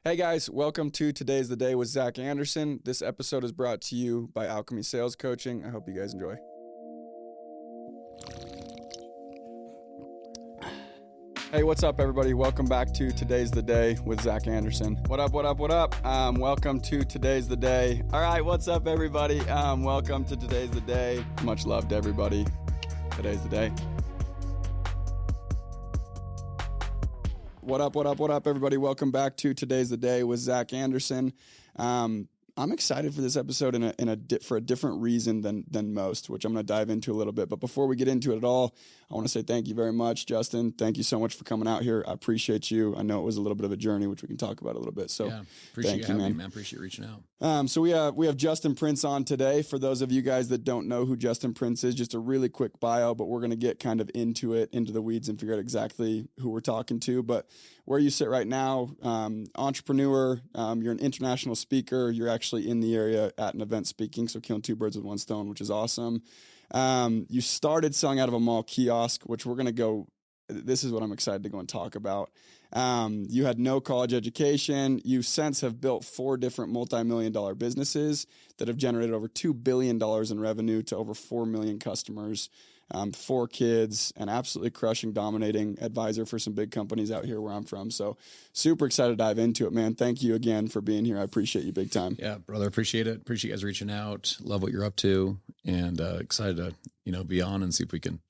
Hey guys, welcome to Today's the Day with Zack Andersen. This episode is brought to you by ALCHEMY Sales Coaching. I hope you guys enjoy. Hey, what's up, everybody? Welcome back to Today's the Day with Zack Andersen. What up, what up, what up? Welcome to Today's the Day. All right, what's up, everybody? Welcome to Today's the Day. Much love to everybody. Today's the day. What up, what up, what up, everybody? Welcome back to Today's the Day with Zack Andersen. I'm excited for this episode for a different reason than most, which I'm going to dive into a little bit. But before we get into it at all, I want to say thank you very much, Justin. Thank you so much for coming out here. I appreciate you. I know it was a little bit of a journey, which we can talk about a little bit. So yeah, appreciate thank you, man. Appreciate you reaching out. So we have Justin Prince on today. For those of you guys that don't know who Justin Prince is, just a really quick bio, but we're going to get kind of into the weeds and figure out exactly who we're talking to. But where you sit right now, entrepreneur, you're an international speaker. You're actually in the area at an event speaking, so killing two birds with one stone, which is awesome. You started selling out of a mall kiosk, which we're going to go. This is what I'm excited to go and talk about. You had no college education. You since have built 4 different multi-million-dollar businesses that have generated over $2 billion in revenue to over 4 million customers, 4 kids, and absolutely crushing, dominating advisor for some big companies out here where I'm from. So super excited to dive into it, man. Thank you again for being here. I appreciate you big time. Yeah, brother. Appreciate it. Appreciate you guys reaching out. Love what you're up to, and excited to, be on and see if we can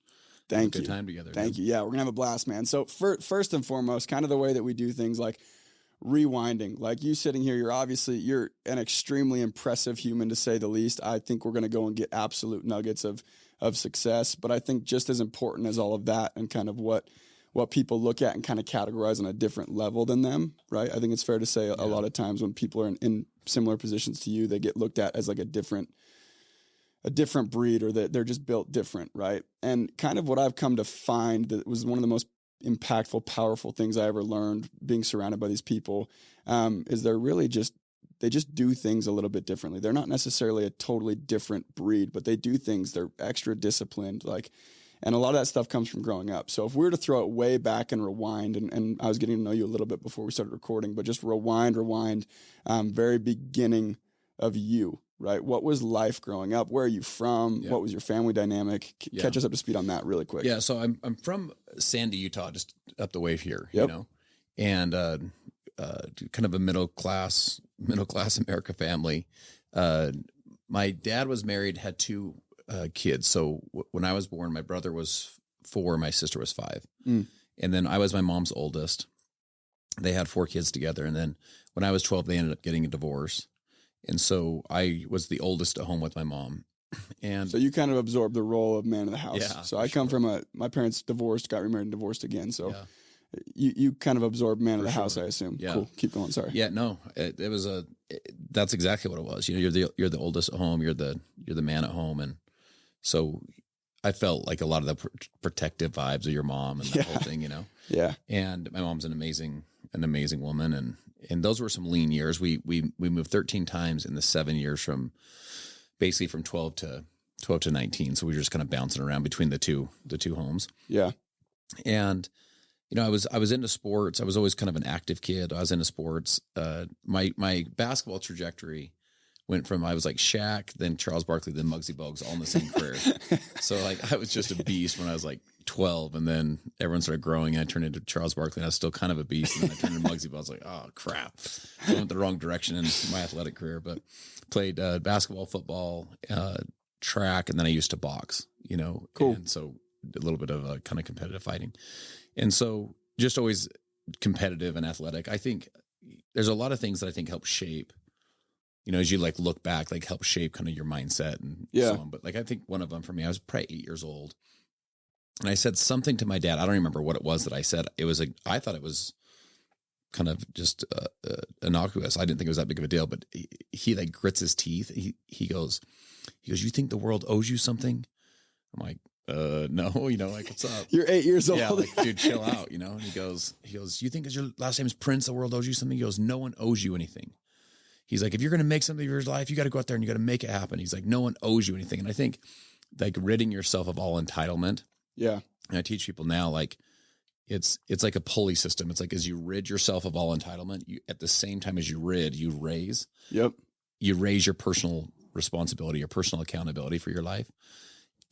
have a good time together. Thank you. Yeah, we're going to have a blast, man. So first and foremost, kind of the way that we do things, like rewinding, like you sitting here, you're an extremely impressive human, to say the least. I think we're going to go and get absolute nuggets of success, but I think just as important as all of that, and kind of what people look at and kind of categorize on a different level than them, right? I think it's fair to say a lot of times when people are in similar positions to you, they get looked at as like a different breed, or that they're just built different, right? And kind of what I've come to find that was one of the most impactful, powerful things I ever learned being surrounded by these people, is they just do things a little bit differently. They're not necessarily a totally different breed, but they do things, they're extra disciplined, and a lot of that stuff comes from growing up. So if we were to throw it way back and rewind, and I was getting to know you a little bit before we started recording, but just rewind, very beginning of you, right? What was life growing up? Where are you from? Yeah. What was your family dynamic? Catch us up to speed on that really quick. Yeah. So I'm from Sandy, Utah, just up the way here, and kind of a middle class America family. My dad was married, had 2 kids. So when I was born, my brother was 4, my sister was 5. And then I was my mom's oldest. They had 4 kids together. And then when I was 12, they ended up getting a divorce. And so I was the oldest at home with my mom. And so you kind of absorbed the role of man of the house. Yeah, so I come from my parents divorced, got remarried and divorced again. So you kind of absorbed man of the house, I assume. Yeah. Cool. Keep going. Sorry. Yeah, no, that's exactly what it was. You're the oldest at home. You're the man at home. And so I felt like a lot of the protective vibes of your mom and that whole thing, Yeah. And my mom's an amazing woman. And those were some lean years. We moved 13 times in the 7 years from 12 to 19. So we were just kind of bouncing around between the two homes. Yeah. And, I was into sports. I was always kind of an active kid. I was into sports. My basketball trajectory went from, I was like Shaq, then Charles Barkley, then Muggsy Bogues, all in the same career. So I was just a beast when I was like 12, and then everyone started growing, and I turned into Charles Barkley, and I was still kind of a beast. And then I turned into Muggsy Bogues. I was like, oh crap, I went the wrong direction in my athletic career. But played basketball, football, track, and then I used to box. Cool. And so a little bit of kind of competitive fighting, and so just always competitive and athletic. I think there's a lot of things that I think help shape. As you look back, help shape kind of your mindset and so on. But I think one of them for me, I was probably 8 years old, and I said something to my dad. I don't remember what it was that I said. I thought it was kind of just innocuous. I didn't think it was that big of a deal, but he grits his teeth. He goes, you think the world owes you something? I'm like, no, what's up? You're 8 years old. Yeah, dude, chill out, And he goes, you think because your last name is Prince, the world owes you something? He goes, no one owes you anything. He's like, if you're going to make something of your life, you got to go out there and you got to make it happen. He's like, no one owes you anything. And I think ridding yourself of all entitlement. Yeah. And I teach people now, it's like a pulley system. It's like, as you rid yourself of all entitlement, you, at the same time as you raise. Yep. You raise your personal responsibility, your personal accountability for your life.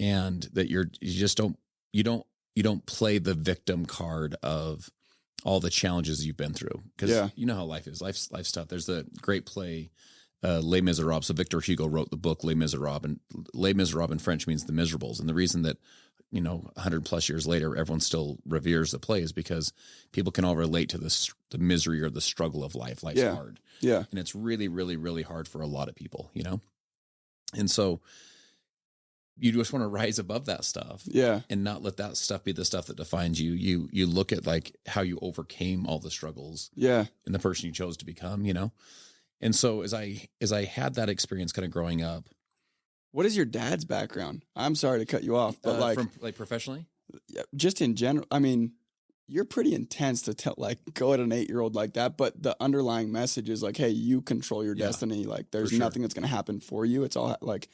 And that you don't play the victim card of all the challenges you've been through. Because you know how life is. Life's tough. There's the great play, Les Miserables. So Victor Hugo wrote the book Les Miserables, and Les Miserables in French means the miserables. And the reason that, 100 plus years later, everyone still reveres the play is because people can all relate to the misery or the struggle of life. Life's hard. Yeah. And it's really, really, really hard for a lot of people, And so you just want to rise above that stuff. Yeah. And not let that stuff be the stuff that defines you. You look at like how you overcame all the struggles. Yeah. And the person you chose to become, And so as I had that experience kind of growing up. What is your dad's background? I'm sorry to cut you off, but from professionally? Just in general, I mean, you're pretty intense to go at an 8-year-old like that, but the underlying message is like, hey, you control your destiny. Like there's nothing that's going to happen for you. It's all like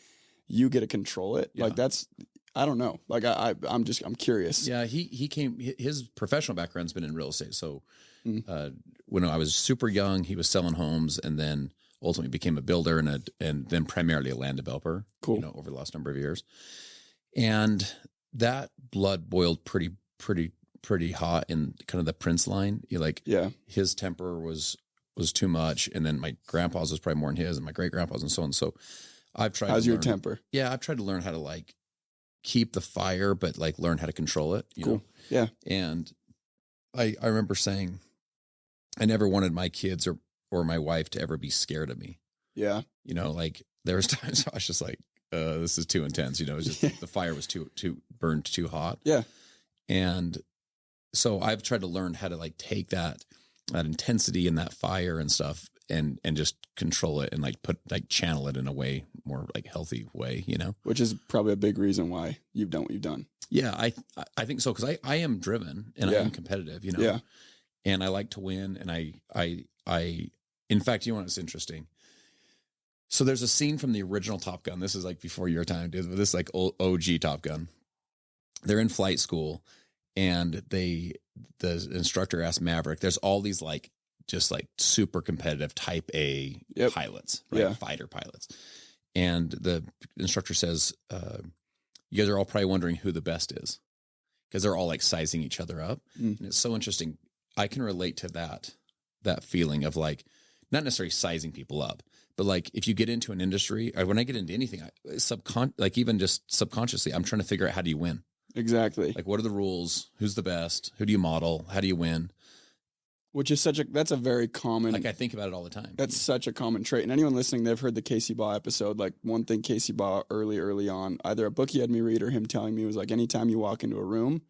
you get to control it. Yeah. Like that's, I don't know. Like I'm curious. Yeah. His professional background's been in real estate. So when I was super young, he was selling homes, and then ultimately became a builder and then primarily a land developer. Cool. Over the last number of years. And that blood boiled pretty hot in kind of the Prince line. His temper was too much. And then my grandpa's was probably more than his, and my great grandpa's, and so on. So I've tried How's your temper? Yeah. I've tried to learn how to like keep the fire, but like learn how to control it. You know? Yeah. And I remember saying, I never wanted my kids or my wife to ever be scared of me. Yeah. Like there was times I was just like, this is too intense. It's just the fire was too burned too hot. Yeah. And so I've tried to learn how to like take that intensity and that fire and stuff and just control it and like channel it in a way more like healthy way, Which is probably a big reason why you've done what you've done. Yeah. I think so. Cause I am driven and I am competitive, Yeah. And I like to win. And I in fact, what's interesting? So there's a scene from the original Top Gun. This is like before your time, dude, but this is like OG Top Gun. They're in flight school, and the instructor asked Maverick, there's all these like, just like super competitive type A pilots, right? Fighter pilots. And the instructor says, you guys are all probably wondering who the best is, because they're all like sizing each other up. And it's so interesting. I can relate to that feeling of like, not necessarily sizing people up, but like if you get into an industry, or when I get into anything, even just subconsciously, I'm trying to figure out, how do you win? Exactly. Like, what are the rules? Who's the best? Who do you model? How do you win? Which is that's a very common, like I think about it all the time. That's such a common trait. And anyone listening, they've heard the Casey Baugh episode. Like one thing Casey Baugh early on, either a book he had me read or him telling me was like, anytime you walk into a room,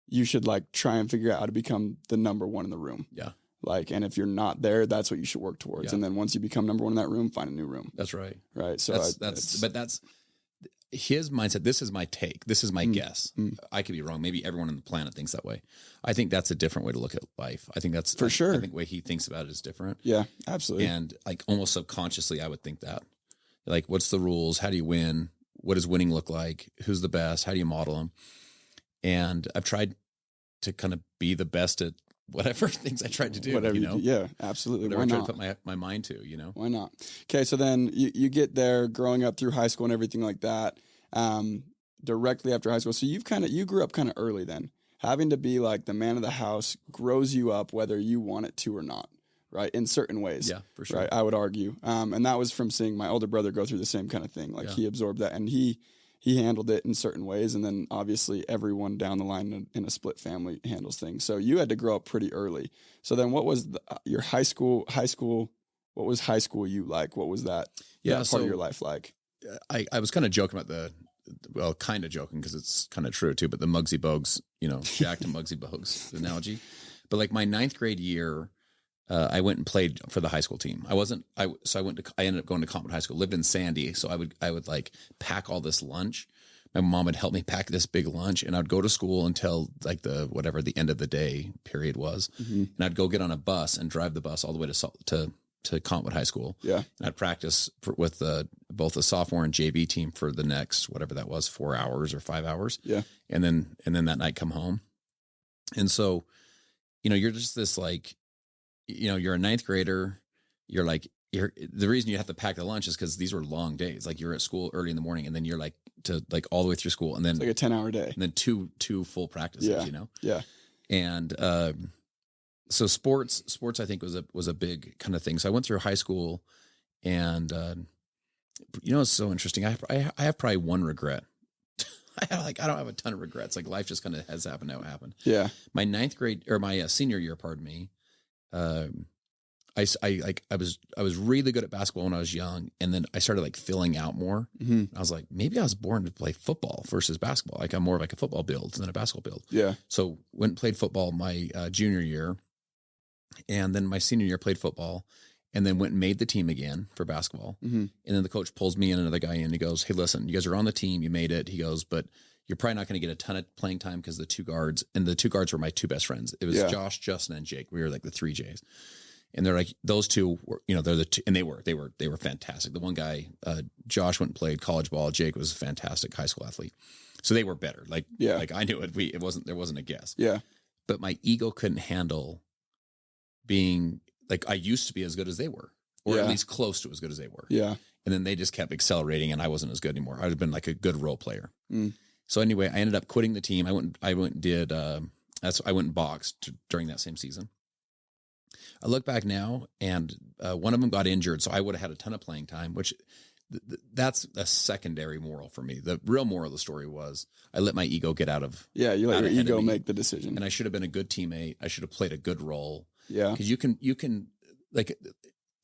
you should like try and figure out how to become the number one in the room. Yeah. Like, and if you're not there, that's what you should work towards. Yeah. And then once you become number one in that room, find a new room. That's right. Right. So that's his mindset. This is my take. This is my guess. I could be wrong. Maybe everyone on the planet thinks that way. I think that's a different way to look at life. I think that's for sure. I think the way he thinks about it is different. Yeah, absolutely. And like almost subconsciously, I would think that, like, what's the rules? How do you win? What does winning look like? Who's the best? How do you model them? And I've tried to kind of be the best at whatever things I tried to do. Whatever you know? Yeah, absolutely. Whatever I tried to put my mind to, Why not? Okay, so then you get there, growing up through high school and everything like that, directly after high school. So you grew up kind of early then. Having to be like the man of the house grows you up whether you want it to or not, right? In certain ways. Yeah, for sure. Right? I would argue. And that was from seeing my older brother go through the same kind of thing. Like he absorbed that, and he handled it in certain ways. And then obviously everyone down the line in a split family handles things. So you had to grow up pretty early. So then what was your high school, what was high school you like? What was that, part of your life like? I was kind of joking about kind of joking because it's kind of true too, but the Muggsy Bogues, Shaq to Muggsy Bogues analogy. But like my 9th grade year, I went and played for the high school team. I ended up going to Compton High School, lived in Sandy. So I would like pack all this lunch. My mom would help me pack this big lunch, and I'd go to school until like the end of the day period was. Mm-hmm. And I'd go get on a bus and drive the bus all the way to Compton High School. Yeah. And I'd practice with both the sophomore and JV team for the next, whatever that was, 4 hours or 5 hours. Yeah. And then that night come home. And so, you're just this like, you're a ninth grader. You're like, the reason you have to pack the lunch is because these were long days. Like you're at school early in the morning and then you're like to like all the way through school and then it's like a 10-hour day and then two full practices, Yeah. Yeah. And, so sports I think was a big kind of thing. So I went through high school and, it's so interesting. I have probably one regret. I don't have a ton of regrets. Like life just kind of has happened how it happened. Yeah. My ninth grade or my senior year, pardon me. I was really good at basketball when I was young, and then I started like filling out more. Mm-hmm. I was like, maybe I was born to play football versus basketball. Like I'm more of like a football build than a basketball build. Yeah. So went and played football my junior year, and then my senior year played football, and then went and made the team again for basketball. Mm-hmm. And then the coach pulls me and another guy in. He goes, "Hey, listen, you guys are on the team. You made it." He goes, "But you're probably not going to get a ton of playing time because the two guards were my two best friends. It was Josh, Justin, and Jake. We were like the three J's." And they're like, those two were, they're the two, and they were fantastic. The one guy, Josh went and played college ball. Jake was a fantastic high school athlete. So they were better. Like I knew it. There wasn't a guess. Yeah. But my ego couldn't handle being like, I used to be as good as they were, or at least close to as good as they were. Yeah. And then they just kept accelerating and I wasn't as good anymore. I'd have been like a good role player. Mm. So anyway, I ended up quitting the team. I went and boxed during that same season. I look back now, and one of them got injured, so I would have had a ton of playing time, which that's a secondary moral for me. The real moral of the story was I let my ego get out of. Yeah, you let your ego make the decision. And I should have been a good teammate. I should have played a good role. Yeah. Because you can like,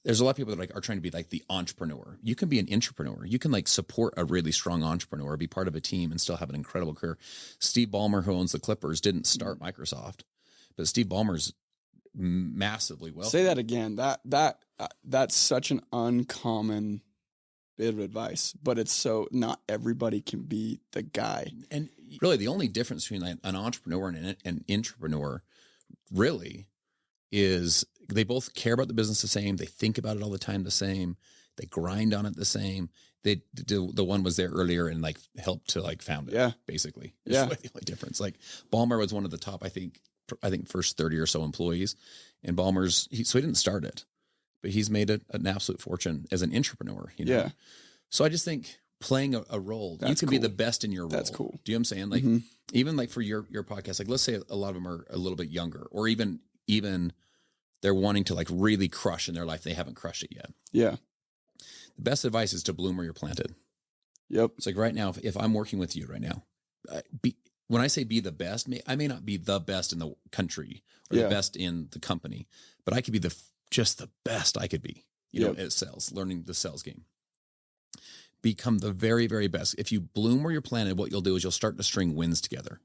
there's a lot of people that are trying to be like the entrepreneur. You can be an intrapreneur. You can like support a really strong entrepreneur, be part of a team, and still have an incredible career. Steve Ballmer, who owns the Clippers, didn't start Microsoft, but Steve Ballmer's massively wealthy. Say that again. That's such an uncommon bit of advice, but it's so not everybody can be the guy. And really, the only difference between like an entrepreneur and an intrapreneur really is they both care about the business the same. They think about it all the time the same. They grind on it the same. They do. The one was there earlier and like helped to like found it. Yeah, basically. Yeah, the only difference. Like Ballmer was one of the top, I think first 30 or so employees, and Ballmer's he didn't start it, but he's made an absolute fortune as an intrapreneur. Yeah. So I just think playing a role, you can be the best in your role. That's cool. Do you know what I'm saying? Like even like for your podcast, like let's say a lot of them are a little bit younger, or even they're wanting to like really crush in their life. They haven't crushed it yet. Yeah. The best advice is to bloom where you're planted. Yep. It's like right now, if I'm working with you right now, when I say be the best, I may not be the best in the country or the best in the company, but I could be just the best I could be, at sales, learning the sales game. Become the very, very best. If you bloom where you're planted, what you'll do is you'll start to string wins together.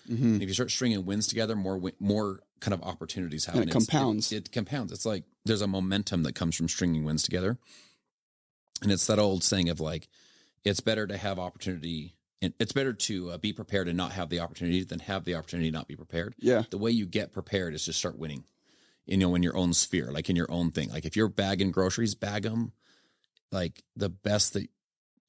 Mm-hmm. And if you start stringing wins together, more kind of opportunities happen. And it compounds. It compounds. It's like there's a momentum that comes from stringing wins together. And it's that old saying of like, it's better to have opportunity. And it's better to be prepared and not have the opportunity than have the opportunity not be prepared. Yeah. The way you get prepared is just start winning, in your own sphere, like in your own thing. Like if you're bagging groceries, bag them like the best that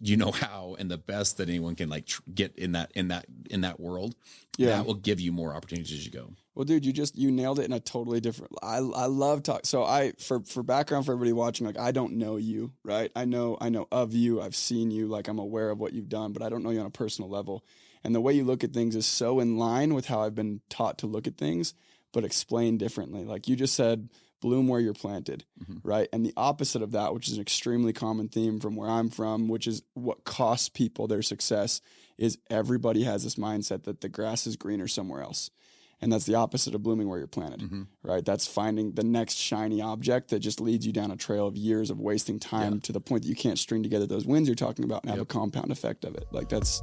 you know how, and the best that anyone can like get in that world. Yeah. That will give you more opportunities as you go. Well, dude, you nailed it in a totally different. I love talk. So for background for everybody watching, like I don't know you, right? I know of you. I've seen you. Like I'm aware of what you've done, but I don't know you on a personal level. And the way you look at things is so in line with how I've been taught to look at things, but explained differently. Like you just said, bloom where you're planted, right? And the opposite of that, which is an extremely common theme from where I'm from, which is what costs people their success, is everybody has this mindset that the grass is greener somewhere else. And that's the opposite of blooming where you're planted, right? That's finding the next shiny object that just leads you down a trail of years of wasting time to the point that you can't string together those wins you're talking about and have a compound effect of it. Like that's,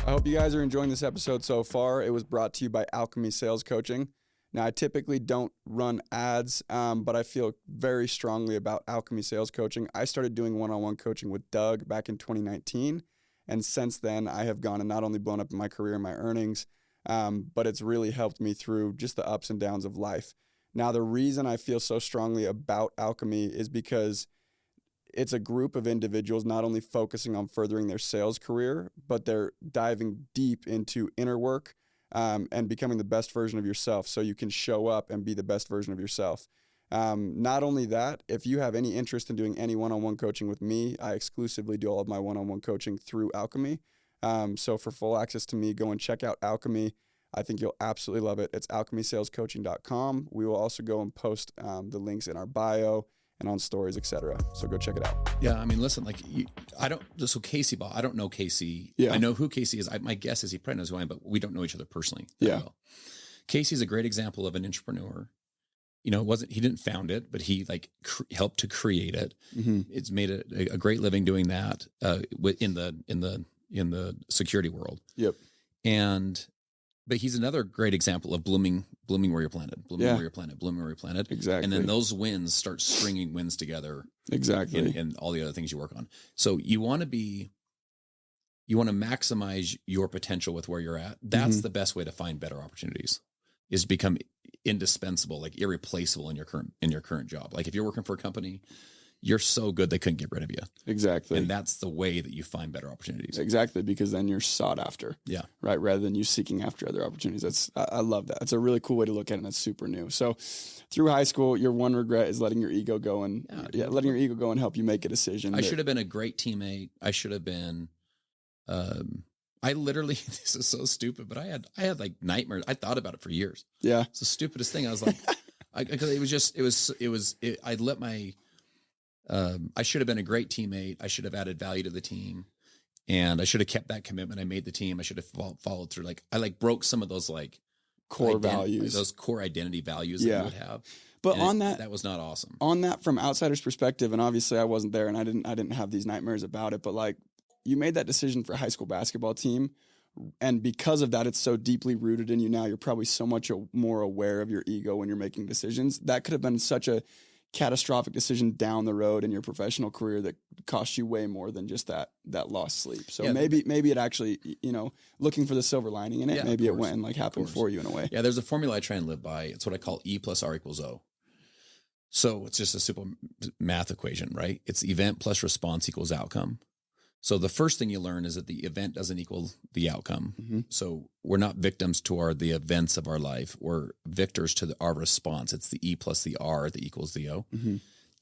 I hope you guys are enjoying this episode so far. It was brought to you by Alchemy Sales Coaching. Now, I typically don't run ads, but I feel very strongly about Alchemy Sales Coaching. I started doing one-on-one coaching with Doug back in 2019. And since then, I have gone and not only blown up in my career and my earnings, but it's really helped me through just the ups and downs of life. Now, the reason I feel so strongly about Alchemy is because it's a group of individuals not only focusing on furthering their sales career, but they're diving deep into inner work, and becoming the best version of yourself so you can show up and be the best version of yourself. Not only that, if you have any interest in doing any one-on-one coaching with me, I exclusively do all of my one-on-one coaching through ALCHEMY. So for full access to me, go and check out ALCHEMY. I think you'll absolutely love it. It's alchemysalescoaching.com. We will also go and post the links in our bio and on stories, etc. So go check it out. Yeah, I mean, listen, like so Casey Ball, I don't know Casey. Yeah. I know who Casey is. My guess is he probably knows who I am, but we don't know each other personally. Yeah. Well. Casey's a great example of an entrepreneur. You know, he didn't found it, but he like helped to create it. Mm-hmm. It's made a great living doing that in the security world. Yep. But he's another great example of blooming where you're planted, blooming where you're planted. Exactly. And then those wins start stringing wins together. Exactly. And all the other things you work on. So you want to maximize your potential with where you're at. That's the best way to find better opportunities, is to become indispensable, like irreplaceable in your current job. Like if you're working for a company, you're so good they couldn't get rid of you. Exactly. And that's the way that you find better opportunities. Exactly, because then you're sought after. Yeah. Right, rather than you seeking after other opportunities. I love that. It's a really cool way to look at it, and it's super new. So through high school, your one regret is letting your ego go and letting your ego go and help you make a decision. I should have been a great teammate. I should have been I literally, this is so stupid, but I had like nightmares. I thought about it for years. Yeah. It's the stupidest thing. I was like, I should have been a great teammate. I should have added value to the team, and I should have kept that commitment. I made the team. I should have followed through. Like I broke some of those like core values, those core identity values that you would have. But on that was not awesome. On that, from outsider's perspective, and obviously I wasn't there, and I didn't have these nightmares about it. But like, you made that decision for a high school basketball team, and because of that, it's so deeply rooted in you now. You're probably so much more aware of your ego when you're making decisions. That could have been such a catastrophic decision down the road in your professional career that cost you way more than just that lost sleep. So maybe it actually, looking for the silver lining in it, maybe it went and like happened for you in a way. Yeah, there's a formula I try and live by. It's what I call E plus R equals O. So it's just a simple math equation, right? It's event plus response equals outcome. So the first thing you learn is that the event doesn't equal the outcome. Mm-hmm. So we're not victims to the events of our life. We're victors to our response. It's the E plus the R that equals the O. Mm-hmm.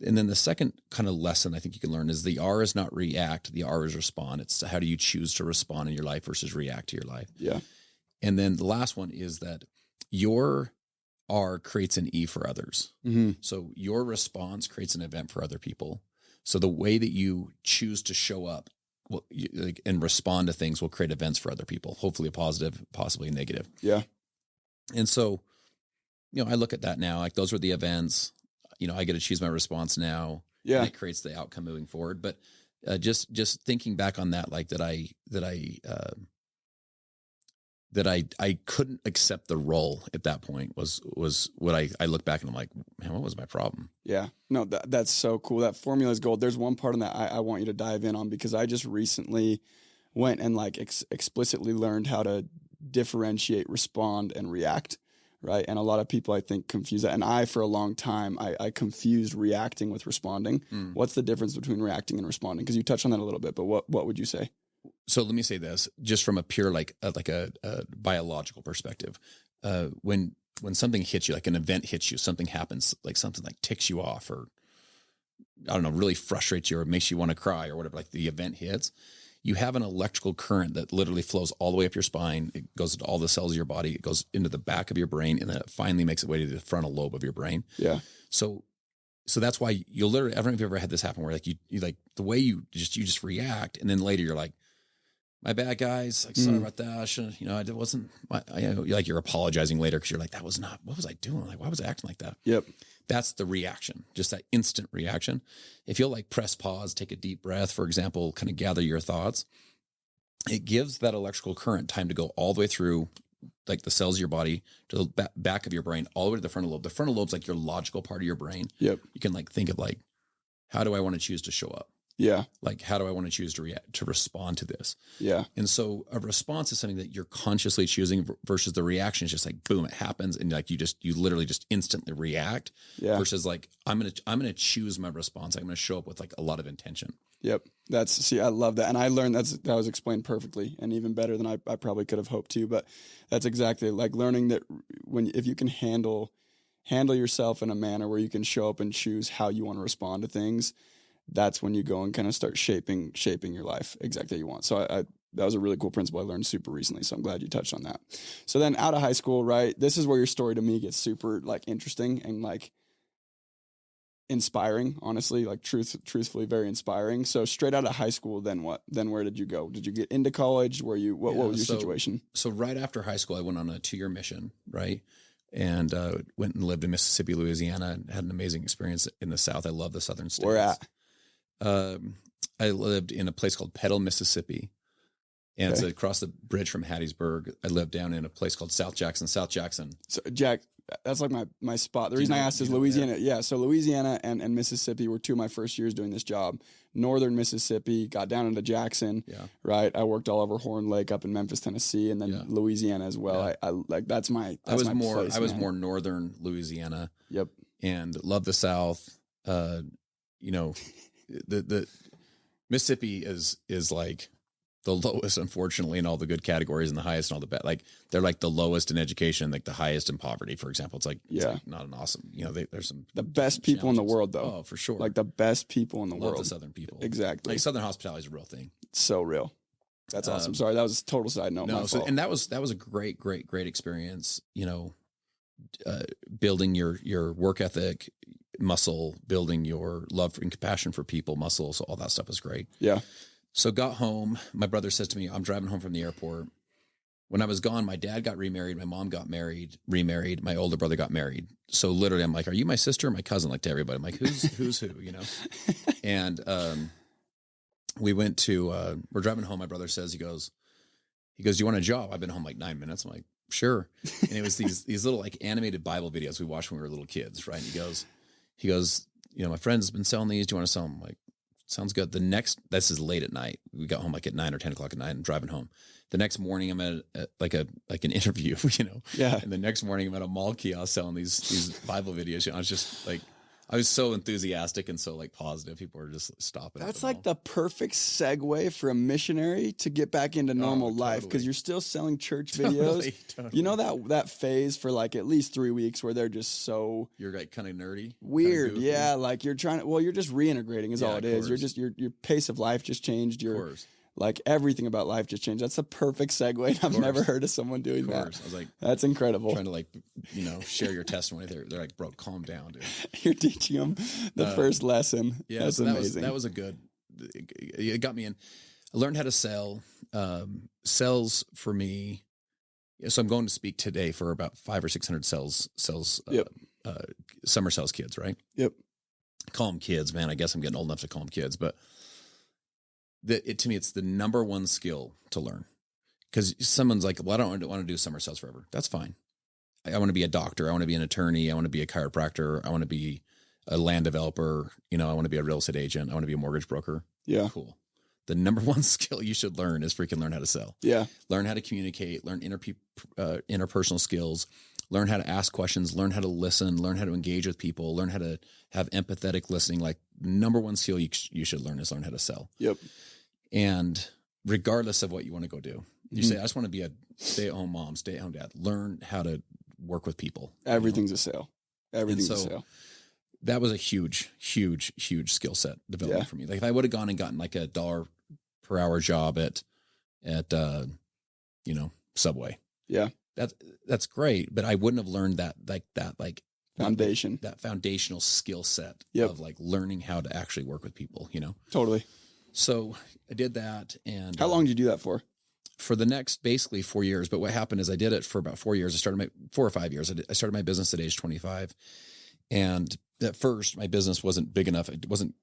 And then the second kind of lesson I think you can learn is the R is not react. The R is respond. It's how do you choose to respond in your life versus react to your life. Yeah. And then the last one is that your R creates an E for others. Mm-hmm. So your response creates an event for other people. So the way that you choose to show up and respond to things will create events for other people, hopefully a positive, possibly a negative. Yeah. And so, I look at that now, like those were the events, I get to choose my response now. Yeah. And it creates the outcome moving forward. But just thinking back on that, like that I couldn't accept the role at that point was what I look back and I'm like, man, what was my problem? Yeah, no, that's so cool. That formula is gold. There's one part on that I want you to dive in on, because I just recently went and like explicitly learned how to differentiate respond and react. Right. And a lot of people I think confuse that. And I, for a long time, I confused reacting with responding. What's the difference between reacting and responding? Because you touched on that a little bit, but what would you say? So let me say this, just from a pure like a biological perspective. When something hits you, like an event hits you, something happens, like something like ticks you off, or I don't know, really frustrates you or makes you want to cry or whatever. Like the event hits, you have an electrical current that literally flows all the way up your spine. It goes into all the cells of your body. It goes into the back of your brain, and then it finally makes its way to the frontal lobe of your brain. Yeah. So that's why you'll literally, I don't know if you've ever had this happen where like you like the way you just react, and then later you're like, my bad, guys. Like, sorry about that. I shouldn't, it wasn't like you're apologizing later because you're like, that was not, what was I doing? Like, why was I acting like that? Yep. That's the reaction, just that instant reaction. If you'll like press pause, take a deep breath, for example, kind of gather your thoughts, it gives that electrical current time to go all the way through like the cells of your body to the back of your brain, all the way to the frontal lobe. The frontal lobe's like your logical part of your brain. Yep. You can like think of like, how do I want to choose to show up? Yeah. Like, how do I want to choose to respond to this? Yeah. And so a response is something that you're consciously choosing versus the reaction is just like, boom, it happens. And like, you literally just instantly react versus like, I'm going to choose my response. I'm going to show up with like a lot of intention. Yep. I love that. And I learned that was explained perfectly and even better than I probably could have hoped to, but that's exactly like learning that if you can handle yourself in a manner where you can show up and choose how you want to respond to things, that's when you go and kind of start shaping your life exactly how you want. So that was a really cool principle I learned super recently. So I'm glad you touched on that. So then out of high school, right? This is where your story to me gets super like interesting and like inspiring, honestly, like truthfully very inspiring. So straight out of high school, then what? Then where did you go? Did you get into college? What was your situation? So right after high school, I went on a 2-year mission, right? And went and lived in Mississippi, Louisiana, and had an amazing experience in the South. I love the Southern states. Where at? I lived in a place called Petal, Mississippi. And it's across the bridge from Hattiesburg. I lived down in a place called South Jackson. So Jack, that's like my spot. The reason I asked is Louisiana. Yeah. So Louisiana and Mississippi were 2 of my first years doing this job. Northern Mississippi, got down into Jackson. Yeah. Right. I worked all over Horn Lake up in Memphis, Tennessee, and then Louisiana as well. Yeah. I like that's my. I was more northern Louisiana. Yep. And love the South. The Mississippi is like the lowest, unfortunately, in all the good categories and the highest in all the bad. Like they're like the lowest in education, like the highest in poverty, for example. It's like not an awesome. There's the best people in the world, though. Oh, for sure. Like the best people in the world. The Southern people, exactly. Like Southern hospitality is a real thing. So real. That's awesome. Sorry, that was a total side note. No, and that was a great experience. Building your work ethic muscle, building your love and compassion for people muscle. So all that stuff is great. Yeah. So got home. My brother says to me, I'm driving home from the airport. When I was gone, my dad got remarried. My mom got remarried. My older brother got married. So literally I'm like, are you my sister or my cousin? Like to everybody. I'm like, who's who, And, we went to, we're driving home. My brother says, he goes, do you want a job? I've been home like 9 minutes. I'm like, sure. And it was these little like animated Bible videos we watched when we were little kids. Right. And he goes, my friend's been selling these. Do you want to sell them? I'm like, sounds good. This is late at night. We got home like at 9 or 10 o'clock at night and driving home. The next morning I'm at like an interview, Yeah. And the next morning I'm at a mall kiosk selling these Bible videos. I was just like, I was so enthusiastic and so like positive. People were just stopping. That's like the perfect segue for a missionary to get back into normal life because you're still selling church videos. Totally. That phase for like at least 3 weeks where they're just so you're like kind of nerdy, weird. Yeah, like you're you're just reintegrating is all it is. You're just your pace of life just changed. Like everything about life just changed. That's the perfect segue. I've never heard of someone doing that. I was like, that's incredible. Trying to like, share your testimony. They're like, bro, calm down, dude. You're teaching them the first lesson. Yeah, that's amazing. That was a good. It got me in. I learned how to sell. Sales for me. So I'm going to speak today for about 500 or 600 sales. Summer sales kids, right? Yep. Call them kids, man. I guess I'm getting old enough to call them kids, but. To me, it's the number one skill to learn because someone's like, well, I don't want to do summer sales forever. That's fine. I want to be a doctor. I want to be an attorney. I want to be a chiropractor. I want to be a land developer. I want to be a real estate agent. I want to be a mortgage broker. Yeah. Cool. The number one skill you should learn is freaking learn how to sell. Yeah. Learn how to communicate, learn interpersonal skills, learn how to ask questions, learn how to listen, learn how to engage with people, learn how to have empathetic listening. Like number one skill you should learn is learn how to sell. Yep. And regardless of what you want to go do, you say, I just want to be a stay-at-home mom, stay-at-home dad. Learn how to work with people. Everything's a sale. Everything's a sale. That was a huge skill set development for me. Like if I would have gone and gotten like $1 per hour job at Subway. Yeah. That's great, but I wouldn't have learned that foundation, that foundational skill set of like learning how to actually work with people, Totally. So I did that. And how long did you do that for? For the next basically 4 years. But what happened is I did it for about 4 years. I started 4 or 5 years. I started my business at age 25. And at first my business wasn't big enough. It wasn't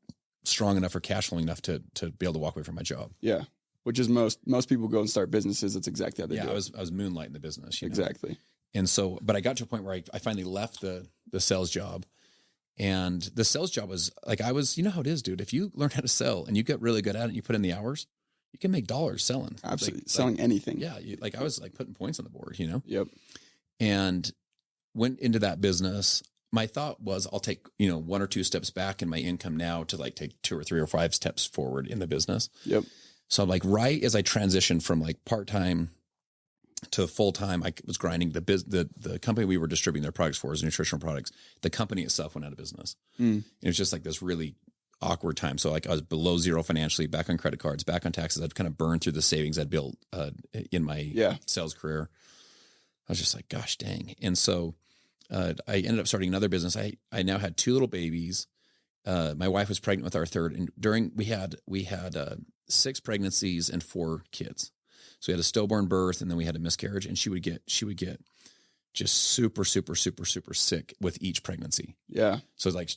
strong enough or cash flowing enough to be able to walk away from my job. Yeah. Which is most people go and start businesses. That's exactly how they do it. I was moonlighting the business. Exactly. And so, but I got to a point where I finally left the sales job And the sales job was like, you know how it is, dude. If you learn how to sell and you get really good at it and you put in the hours, you can make dollars selling. Absolutely. Selling anything. Yeah. I was like putting points on the board, Yep. And went into that business. My thought was I'll take, 1 or 2 steps back in my income now to like take 2 or 3 or 5 steps forward in the business. Yep. So like right as I transitioned from like part-time to full-time, I was grinding the company we were distributing their products for is nutritional products. The company itself went out of business. It was just like this really awkward time. So like I was below zero financially, back on credit cards, back on taxes. I'd kind of burned through the savings I'd built in my sales career. I was just like, gosh dang. And so I ended up starting another business. I now had 2 little babies. My wife was pregnant with our third, and we had 6 pregnancies and 4 kids. So we had a stillborn birth, and then we had a miscarriage, and she would get just super, super, super, super sick with each pregnancy. Yeah. So it's like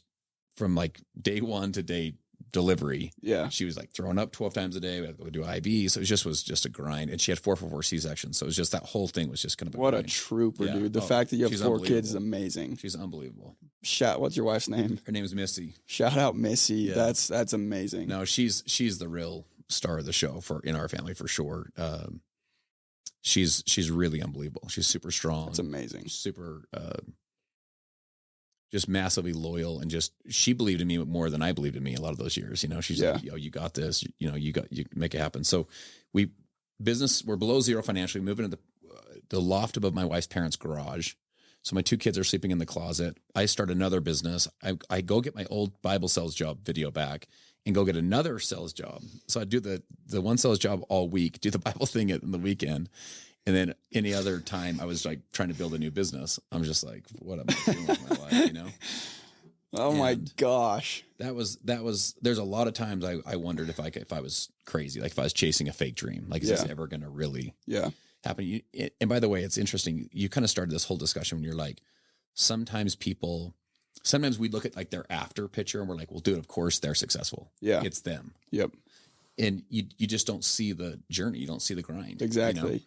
from like day 1 to day delivery. Yeah. She was like throwing up 12 times a day. We had to go do IV. So it was just a grind. And she had 4 C-sections. So it was just that whole thing was just kind of what grind. A trooper, dude. The fact that you have 4 kids is amazing. She's unbelievable. What's your wife's name? Her name is Missy. Shout out Missy. Yeah. That's amazing. No, she's the real star of the show in our family for sure. She's really unbelievable. She's super strong. That's amazing. Super, just massively loyal, and she believed in me more than I believed in me a lot of those years. She's like, yo, you got this, you make it happen. So we're below zero financially, moving into the loft above my wife's parents' garage. So my 2 kids are sleeping in the closet. I start another business. I go get my old Bible sales job video back and go get another sales job. So I do the one sales job all week, do the Bible thing in the weekend. And then any other time I was like trying to build a new business. I'm just like, what am I doing with my life, Oh my gosh. That was, there's a lot of times I wondered if I was crazy, like if I was chasing a fake dream, like, is this ever going to really happen? And by the way, it's interesting. You kind of started this whole discussion when you're like, sometimes we look at like their after picture and we're like, well, dude, of course they're successful. Yeah. It's them. Yep. And you just don't see the journey. You don't see the grind. Exactly.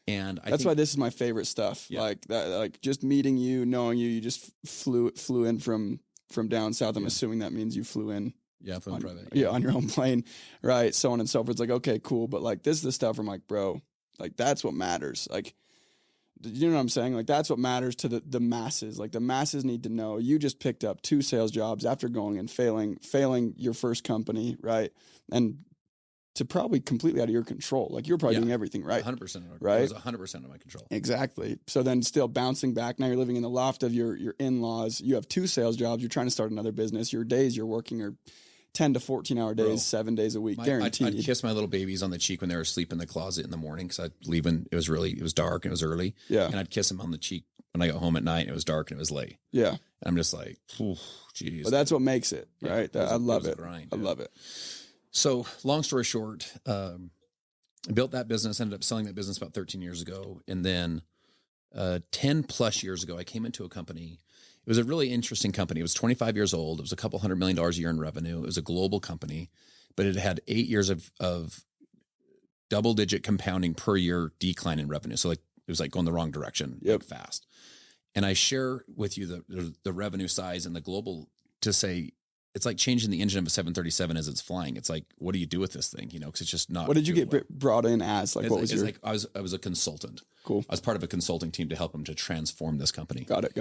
And that's why this is my favorite stuff. Yeah. Like that, like just meeting you, knowing you just flew in from down south. I'm assuming that means you flew in. Yeah, flew in private. Yeah, on your own plane, right? So on and so forth. It's like, okay, cool. But like this is the stuff I'm like, bro, like that's what matters. Like, you know what I'm saying? Like that's what matters to the masses. Like the masses need to know you just picked up 2 sales jobs after going and failing your first company, right? And to probably completely out of your control. Like you're probably doing everything right. 100%. Right? It was 100% of my control. Exactly. So then still bouncing back. Now you're living in the loft of your in-laws. You have 2 sales jobs. You're trying to start another business. Your days you're working are 10 to 14 hour days, 7 days a week, guaranteed. I'd kiss my little babies on the cheek when they were asleep in the closet in the morning. Cause I'd leave when it was dark and it was early. Yeah. And I'd kiss them on the cheek when I got home at night and it was dark and it was late. Yeah. And I'm just like, geez. But that's what makes it, right? I love it. Grind, I love it. So long story short, I built that business, ended up selling that business about 13 years ago. And then 10 plus years ago, I came into a company. It was a really interesting company. It was 25 years old. It was a couple $100 million a year in revenue. It was a global company, but it had 8 years of double-digit compounding per year decline in revenue. So like it was like going the wrong direction, like fast. And I share with you the revenue size and the global to say, it's like changing the engine of a 737 as it's flying. It's like, what do you do with this thing? Because it's just not. What did you get brought in as? Like, what was your? Like I was a consultant. Cool. I was part of a consulting team to help them to transform this company. Got it.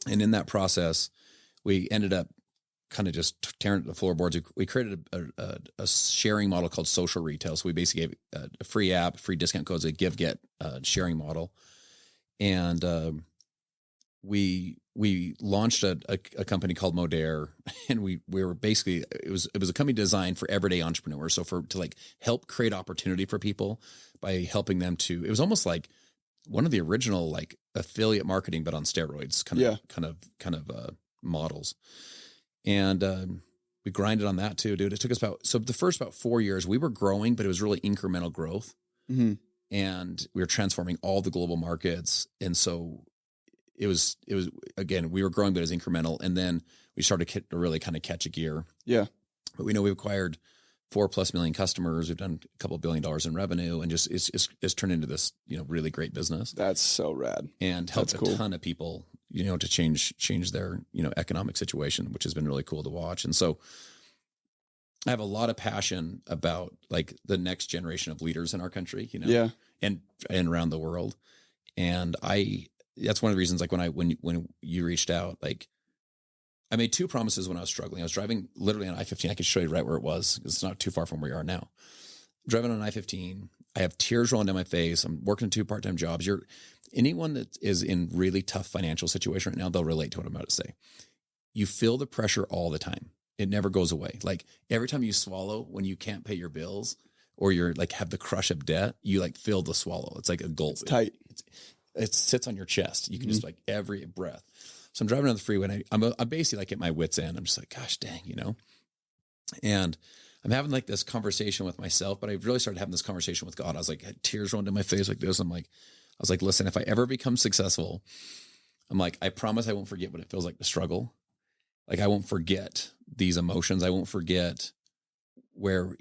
And in that process, we ended up kind of just tearing the floorboards. We created a sharing model called social retail. So we basically gave a free app, free discount codes, a give-get sharing model. And we launched a company called Modere, and we were basically, it was a company designed for everyday entrepreneurs. So to like help create opportunity for people by helping them it was almost like one of the original like affiliate marketing, but on steroids kind of models. And we grinded on that too, dude. It took us the first 4 years we were growing, but it was really incremental growth. Mm-hmm. And we were transforming all the global markets. And so it was again, we were growing, but it was incremental. And then we started to really kind of catch a gear. Yeah. But we know we've acquired 4+ million customers. We've done a couple $1 billion in revenue, and just it's turned into this, really great business. That's so rad. And helped a ton of people to change their, economic situation, which has been really cool to watch. And so I have a lot of passion about like the next generation of leaders in our country, Yeah. and around the world. And that's one of the reasons, like when you reached out, like I made 2 promises when I was struggling. I was driving literally on I-15. I can show you right where it was. It's not too far from where you are now. Driving on I-15. I have tears rolling down my face. I'm working 2 part-time jobs. Anyone that is in really tough financial situation right now, they'll relate to what I'm about to say. You feel the pressure all the time. It never goes away. Like every time you swallow when you can't pay your bills or you're like have the crush of debt, you like feel the swallow. It's like a gulp. It's tight. It sits on your chest. You can just like every breath. So I'm driving on the freeway and I'm basically like at my wit's end. I'm just like, gosh dang, and I'm having like this conversation with myself, but I really started having this conversation with God. I was like, had tears rolling down my face like this. I was like, listen, if I ever become successful, I'm like, I promise I won't forget what it feels like to struggle. Like I won't forget these emotions. I won't forget where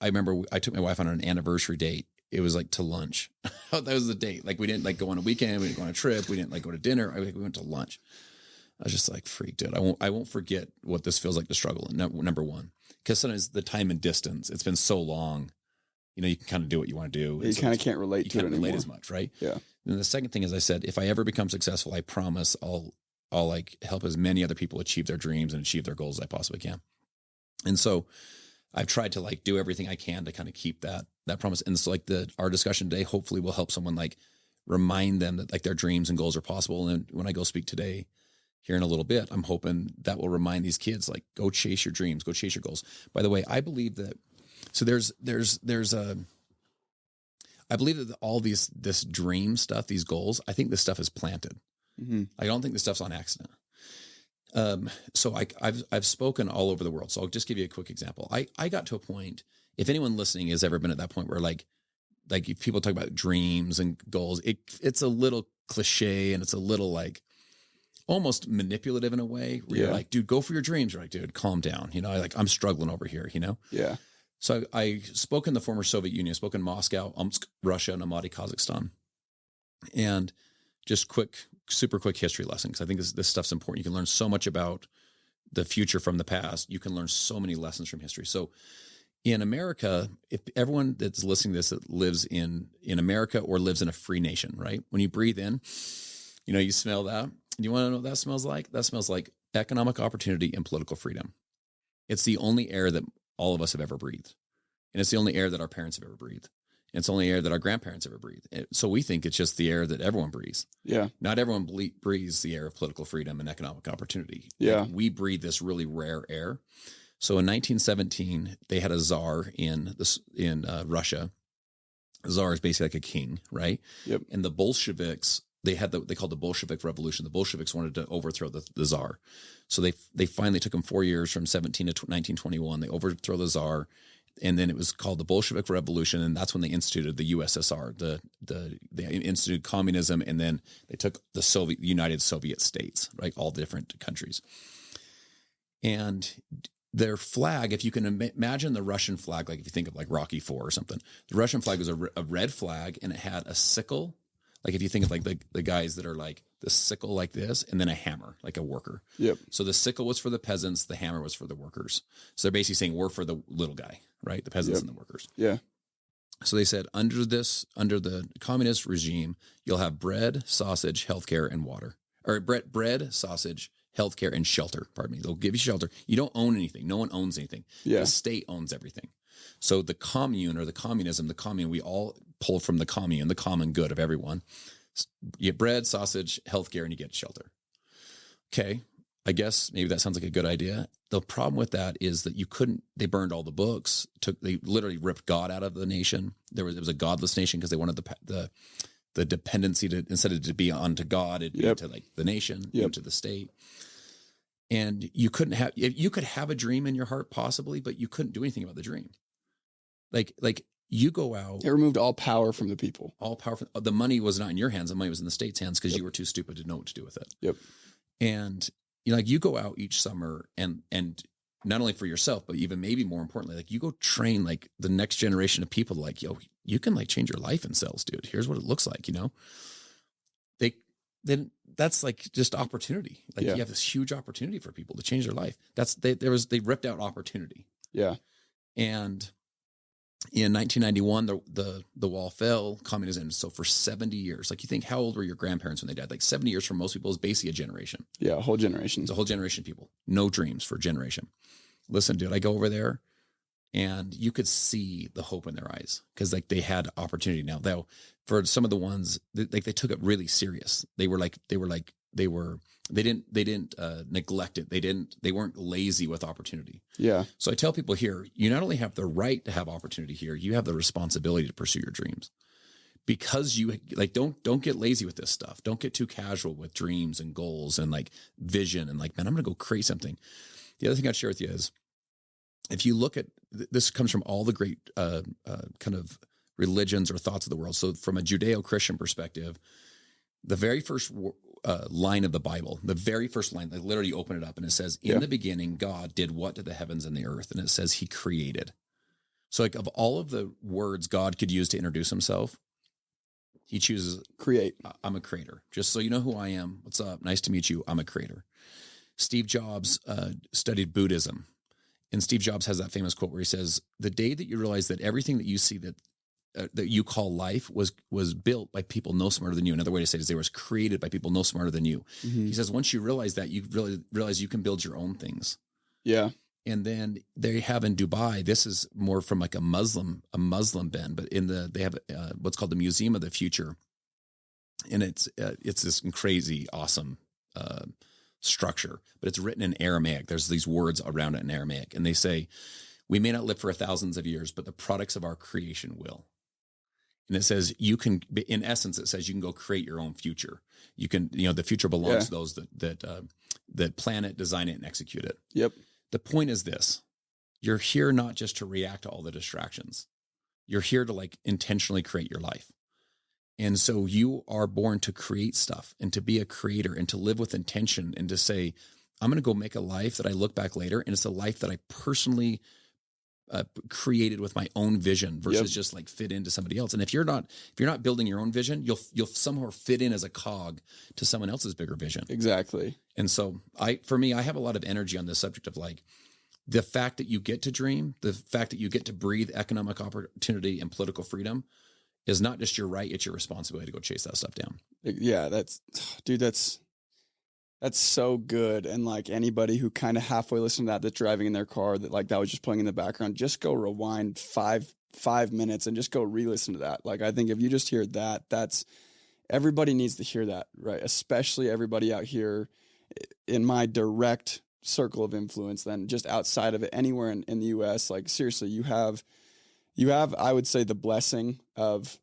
I remember I took my wife on an anniversary date. It was like to lunch. That was the date. Like we didn't like go on a weekend. We didn't go on a trip. We didn't like go to dinner. We went to lunch. I was just like, freak, dude. I won't forget what this feels like to struggle. Number one, because sometimes the time and distance, it's been so long, you can kind of do what you want to do. You kind of can't relate to it anymore. Relate as much, right? Yeah. And the second thing is I said, if I ever become successful, I promise I'll like help as many other people achieve their dreams and achieve their goals as I possibly can. And so I've tried to like do everything I can to kind of keep that promise. And so like our discussion today, hopefully will help someone like remind them that like their dreams and goals are possible. And when I go speak today here in a little bit, I'm hoping that will remind these kids, like, go chase your dreams, go chase your goals. By the way, I believe that, so I believe that all this dream stuff, these goals, I think this stuff is planted. Mm-hmm. I don't think this stuff's on accident. So I've spoken all over the world. So I'll just give you a quick example. I got to a point, if anyone listening has ever been at that point where like if people talk about dreams and goals, it's a little cliche and it's a little like almost manipulative in a way where you're like, dude, go for your dreams. You're like, dude, calm down. I'm struggling over here, Yeah. So I spoke in the former Soviet Union, spoke in Moscow, Omsk, Russia, and Almaty, Kazakhstan. And just super quick history lesson, because I think this stuff's important. You can learn so much about the future from the past. You can learn so many lessons from history. So in America, if everyone that's listening to this that lives in America or lives in a free nation, right? When you breathe in, you smell that. You want to know what that smells like? That smells like economic opportunity and political freedom. It's the only air that all of us have ever breathed. And it's the only air that our parents have ever breathed. And it's the only air that our grandparents ever breathed. So we think it's just the air that everyone breathes. Yeah. Not everyone breathes the air of political freedom and economic opportunity. Yeah. Like, we breathe this really rare air. So in 1917, they had a czar in Russia. A czar is basically like a king, right? Yep. And the Bolsheviks, they called the Bolshevik Revolution. The Bolsheviks wanted to overthrow the czar. So they finally took them 4 years from 17 to 1921. They overthrow the czar. And then it was called the Bolshevik Revolution, and that's when they instituted the USSR. They instituted communism, and then they took the United Soviet States, right, all the different countries. And their flag, if you can imagine the Russian flag, like if you think of like Rocky IV or something, the Russian flag was a red flag, and it had a sickle. Like if you think of like the guys that are like the sickle like this, and then a hammer, like a worker. Yep. So the sickle was for the peasants, the hammer was for the workers. So they're basically saying we're for the little guy, right? The peasants and the workers. Yeah. So they said under the communist regime, you'll have bread, sausage, healthcare, and water. Or bread, sausage, healthcare, and shelter. Pardon me. They'll give you shelter. You don't own anything. No one owns anything. Yeah. The state owns everything. So the commune or the communism, we all pull from the commune, the common good of everyone. You get bread, sausage, healthcare, and you get shelter. Okay. I guess maybe that sounds like a good idea. The problem with that is that they burned all the books, they literally ripped God out of the nation. It was a godless nation because they wanted the dependency to, instead of to be onto God, it'd be to like the nation, to the state. And you could have a dream in your heart possibly, but you couldn't do anything about the dream. Like you go out. It removed all power from the people. All power from the money was not in your hands. The money was in the state's hands because you were too stupid to know what to do with it. Yep. And you go out each summer and not only for yourself, but even maybe more importantly, like you go train like the next generation of people. Like, yo, you can like change your life in cells, dude. Here's what it looks like. then that's like just opportunity. Like you have this huge opportunity for people to change their life. They ripped out opportunity. Yeah. And in 1991, the wall fell, communism ended. So for 70 years, like you think, how old were your grandparents when they died? Like 70 years for most people is basically a generation. Yeah. A whole generation. It's a whole generation of people. No dreams for a generation. Listen, dude, I go over there and you could see the hope in their eyes because like they had opportunity now. Though for some of the ones, like they took it really serious. They didn't neglect it. They weren't lazy with opportunity. Yeah. So I tell people here, you not only have the right to have opportunity here, you have the responsibility to pursue your dreams. Because you like, don't get lazy with this stuff. Don't get too casual with dreams and goals and like vision and like, man, I'm going to go create something. The other thing I'd share with you is if you look at, this comes from all the great kind of religions or thoughts of the world. So from a Judeo-Christian perspective, the very first line of the Bible, the very first line, they literally open it up and it says, in the beginning, God did what to the heavens and the earth? And it says he created. So like of all of the words God could use to introduce himself, he chooses create. I'm a creator. Just so you know who I am. What's up? Nice to meet you. I'm a creator. Steve Jobs studied Buddhism. And Steve Jobs has that famous quote where he says, the day that you realize that everything that you see that you call life was built by people no smarter than you. Another way to say it is they was created by people no smarter than you. Mm-hmm. He says, once you realize that, you really realize you can build your own things. Yeah. And then they have in Dubai, this is more from like a Muslim bend, but they have what's called the Museum of the Future. And it's this crazy, awesome structure, but it's written in Aramaic. There's these words around it in Aramaic. And they say, we may not live for thousands of years, but the products of our creation will. And it says you can, in essence, it says you can go create your own future. You can, the future belongs to those that plan it, design it, and execute it. Yep. The point is this: you're here not just to react to all the distractions. You're here to like intentionally create your life. And so you are born to create stuff and to be a creator and to live with intention and to say, I'm going to go make a life that I look back later. And it's a life that I personally created with my own vision versus just like fit into somebody else. And if you're not building your own vision, you'll somehow fit in as a cog to someone else's bigger vision. Exactly. And so I have a lot of energy on this subject of like the fact that you get to dream, the fact that you get to breathe economic opportunity and political freedom is not just your right, it's your responsibility to go chase that stuff down. Yeah. That's so good. And like anybody who kind of halfway listened to that's driving in their car that like that was just playing in the background, just go rewind five minutes and just go re-listen to that. Like, I think if you just hear that, that's everybody needs to hear that, right? Especially everybody out here in my direct circle of influence, then just outside of it, anywhere in the US, like seriously, you have, I would say, the blessing of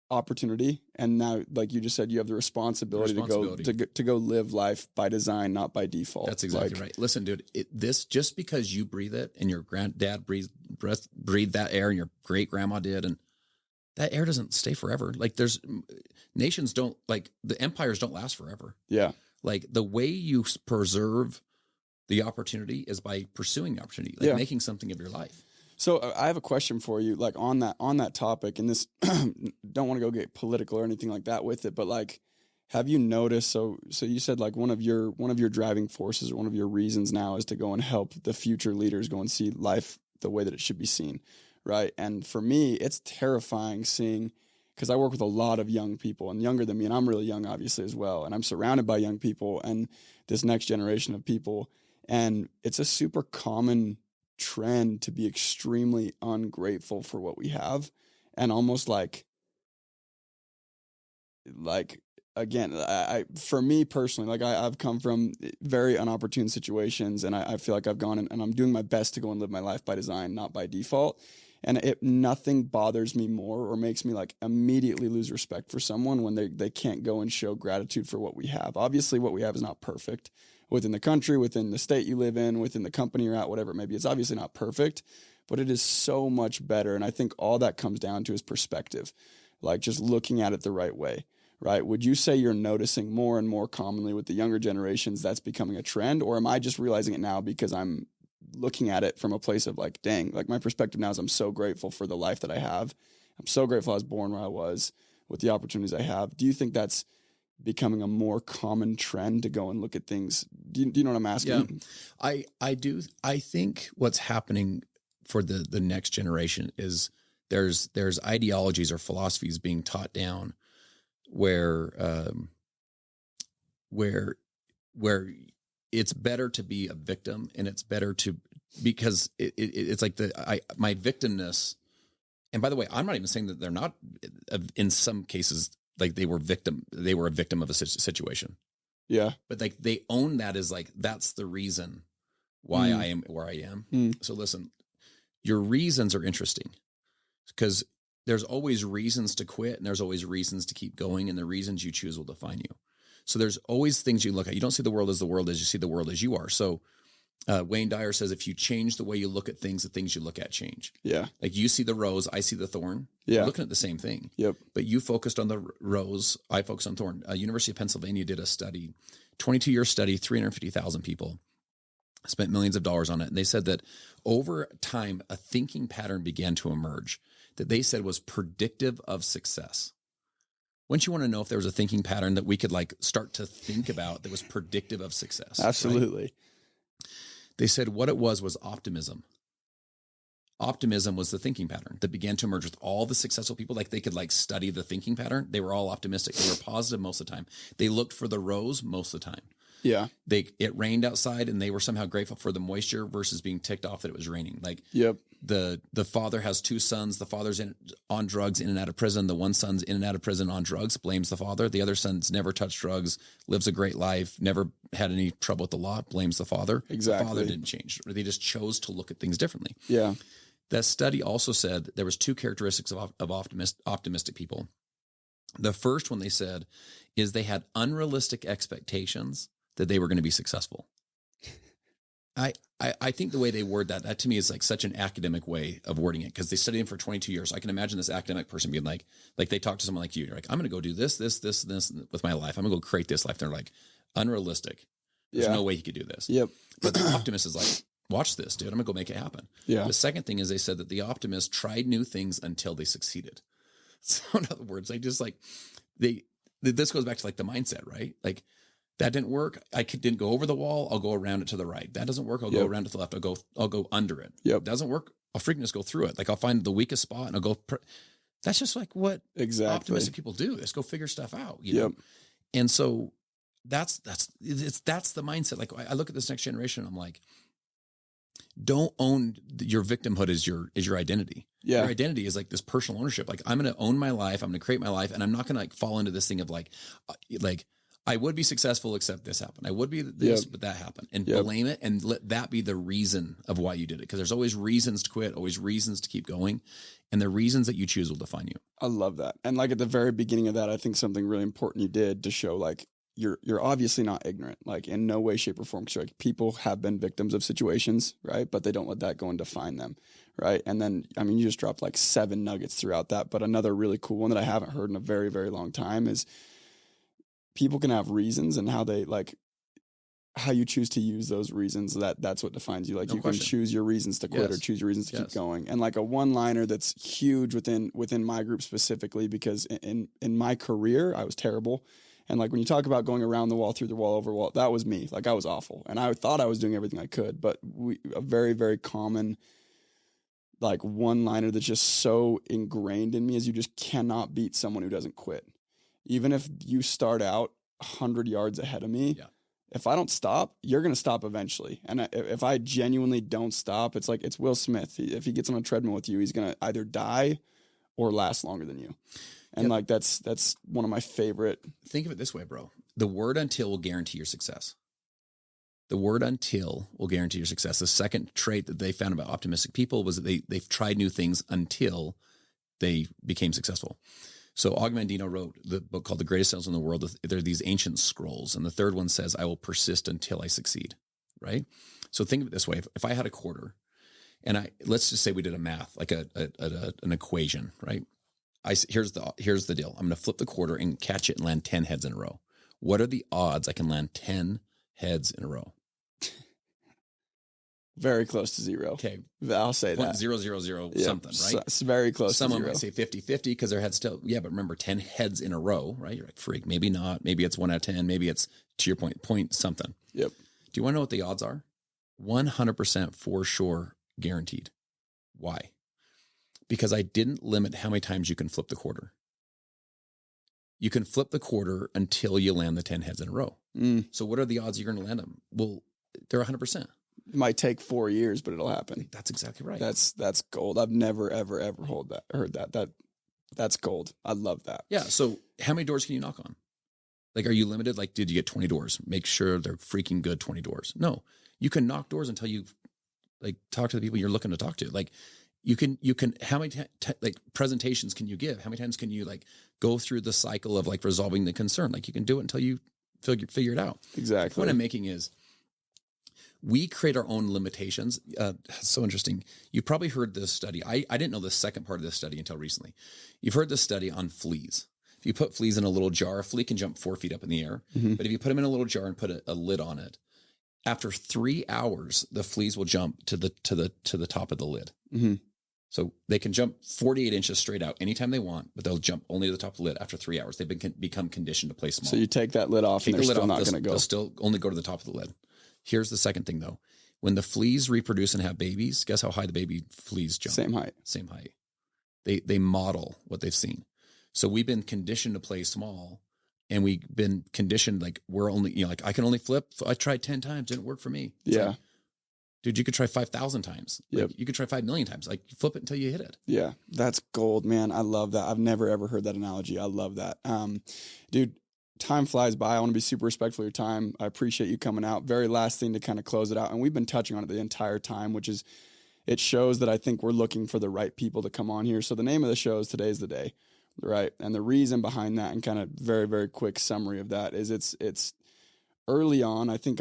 opportunity, and now, like you just said, you have the responsibility. To go live life by design, not by default. That's exactly right. Listen, dude, this just because you breathe it and your granddad breathed that air and your great grandma did, and that air doesn't stay forever. Like there's nations don't, like the empires don't last forever. Yeah. Like the way you preserve the opportunity is by pursuing the opportunity, like making something of your life. So I have a question for you, like on that topic, and this don't want to go get political or anything like that with it, but like, have you noticed? So you said like one of your driving forces or one of your reasons now is to go and help the future leaders go and see life the way that it should be seen, right? And for me, it's terrifying seeing, because I work with a lot of young people and younger than me, and I'm really young obviously as well, and I'm surrounded by young people and this next generation of people, and it's a super common trend to be extremely ungrateful for what we have, and almost like again, for me personally, like I've come from very unopportune situations, and I feel like I've gone and I'm doing my best to go and live my life by design, not by default. And nothing bothers me more or makes me like immediately lose respect for someone when they can't go and show gratitude for what we have. Obviously, what we have is not perfect. Within the country, within the state you live in, within the company you're at, whatever it may be, it's obviously not perfect, but it is so much better. And I think all that comes down to is perspective, like just looking at it the right way, right? Would you say you're noticing more and more commonly with the younger generations that's becoming a trend, or am I just realizing it now because I'm looking at it from a place of like, dang, like my perspective now is I'm so grateful for the life that I have. I'm so grateful I was born where I was with the opportunities I have. Do you think that's becoming a more common trend to go and look at things? Do you know what I'm asking? Yeah, I do. I think what's happening for the next generation is there's ideologies or philosophies being taught down where it's better to be a victim, and it's better because it's like my victimness. And by the way, I'm not even saying that they're not, in some cases, like they were a victim of a situation. Yeah. But like they own that as like, that's the reason why I am where I am. So listen, your reasons are interesting because there's always reasons to quit and there's always reasons to keep going, and the reasons you choose will define you. So there's always things you look at. You don't see the world as the world is, you see the world as you are. So Wayne Dyer says, if you change the way you look at things, the things you look at change. Yeah. Like you see the rose, I see the thorn. Yeah. We're looking at the same thing. Yep. But you focused on the rose, I focused on thorn. University of Pennsylvania did a study, 22-year study, 350,000 people, spent millions of dollars on it. And they said that over time, a thinking pattern began to emerge that they said was predictive of success. Wouldn't you want to know if there was a thinking pattern that we could like start to think about that was predictive of success? Absolutely. Right? They said what it was optimism. Optimism was the thinking pattern that began to emerge with all the successful people. Like they could like study the thinking pattern. They were all optimistic. They were positive most of the time. They looked for the rose most of the time. Yeah. It rained outside and they were somehow grateful for the moisture versus being ticked off that it was raining. Like the father has two sons. The father's on drugs, in and out of prison. The one son's in and out of prison on drugs, blames the father. The other son's never touched drugs, lives a great life, never had any trouble with the law, blames the father. Exactly. The father didn't change. They just chose to look at things differently. Yeah. That study also said that there was two characteristics of optimistic people. The first one they said is they had unrealistic expectations that they were going to be successful. I think the way they word that to me is like such an academic way of wording it, because they studied it for 22 years. I can imagine this academic person being like they talk to someone like you. You're like, I'm going to go do this with my life. I'm going to go create this life. They're like, unrealistic. There's no way you could do this. Yep. But the optimist is like, watch this, dude. I'm going to go make it happen. Yeah. The second thing is they said that the optimist tried new things until they succeeded. So in other words, they just like, this goes back to like the mindset, right? Like, that didn't work. I didn't go over the wall. I'll go around it to the right. That doesn't work. I'll go around to the left. I'll go under it. Yep. Doesn't work. I'll freaking just go through it. Like I'll find the weakest spot and I'll go. That's just like what optimistic people do. Let's go figure stuff out. You know? And so that's the mindset. Like I look at this next generation and I'm like, don't own your victimhood as your identity. Yeah. Your identity is like this personal ownership. Like I'm going to own my life. I'm going to create my life, and I'm not going to like fall into this thing of like I would be successful except this happened. I would be this, but that happened, and blame it and let that be the reason of why you did it. Because there's always reasons to quit, always reasons to keep going, and the reasons that you choose will define you. I love that. And like at the very beginning of that, I think something really important you did to show like you're obviously not ignorant, like in no way, shape, or form. Because like people have been victims of situations, right? But they don't let that go and define them, right? And then I mean, you just dropped like 7 nuggets throughout that. But another really cool one that I haven't heard in a very, very long time is people can have reasons, and how you choose to use those reasons. That's what defines you. Like you can choose your reasons to quit or choose your reasons to keep going. And like a one-liner that's huge within my group specifically, because in my career I was terrible. And like when you talk about going around the wall, through the wall, over wall, that was me. Like I was awful, and I thought I was doing everything I could. But a very, very common like one-liner that's just so ingrained in me is you just cannot beat someone who doesn't quit. Even if you start out 100 yards ahead of me, if I don't stop, you're going to stop eventually. And if I genuinely don't stop, it's like, it's Will Smith. If he gets on a treadmill with you, he's going to either die or last longer than you. And like, that's one of my favorite. Think of it this way, bro. The word until will guarantee your success. The word until will guarantee your success. The second trait that they found about optimistic people was that they've tried new things until they became successful. So Og Mandino wrote the book called The Greatest Salesman in the World. There are these ancient scrolls, and the third one says, I will persist until I succeed, right? So think of it this way. If I had a quarter, and let's just say we did a math, like an equation, right? Here's the deal. I'm going to flip the quarter and catch it and land 10 heads in a row. What are the odds I can land 10 heads in a row? Very close to zero. Okay. I'll say that. 0.000 something, right? It's very close Someone to zero. might say 50-50 because their head's still, yeah, but remember 10 heads in a row, right? You're like, freak, maybe not. Maybe it's 1 out of 10. Maybe it's, to your point something. Yep. Do you want to know what the odds are? 100% for sure guaranteed. Why? Because I didn't limit how many times you can flip the quarter. You can flip the quarter until you land the 10 heads in a row. So what are the odds you're going to land them? Well, they're 100%. It might take 4 years, but it'll happen. That's exactly right. That's gold. I've never, ever, ever heard that. That's gold. I love that. Yeah. So how many doors can you knock on? Like, are you limited? Like, did you get 20 doors? Make sure they're freaking good 20 doors. No, you can knock doors until you like talk to the people you're looking to talk to. Like you can, how many like presentations can you give? How many times can you like go through the cycle of like resolving the concern? Like you can do it until you figure it out. Exactly. The point I'm making is we create our own limitations. So interesting. You probably heard this study. I didn't know the second part of this study until recently. You've heard this study on fleas. If you put fleas in a little jar, a flea can jump 4 feet up in the air. But if you put them in a little jar and put a lid on it, after 3 hours, the fleas will jump to the top of the lid. So they can jump 48 inches straight out anytime they want, but they'll jump only to the top of the lid after 3 hours. They've become conditioned to play small. So you take that lid off and they're still not going to go. They'll still only go to the top of the lid. Here's the second thing though. When the fleas reproduce and have babies, guess how high the baby fleas jump? Same height. Same height. They model what they've seen. So we've been conditioned to play small, and we've been conditioned like we're only, like I can only flip. I tried 10 times, didn't work for me. It's yeah. Like, dude, you could try 5,000 times. Yep. Like, you could try 5 million times. Like flip it until you hit it. Yeah. That's gold, man. I love that. I've never, ever heard that analogy. I love that. Dude, time flies by. I want to be super respectful of your time. I appreciate you coming out. Very last thing to kind of close it out. And we've been touching on it the entire time, which is, it shows that I think we're looking for the right people to come on here. So the name of the show is Today's the Day, right? And the reason behind that, and kind of very, very quick summary of that, is it's early on. I think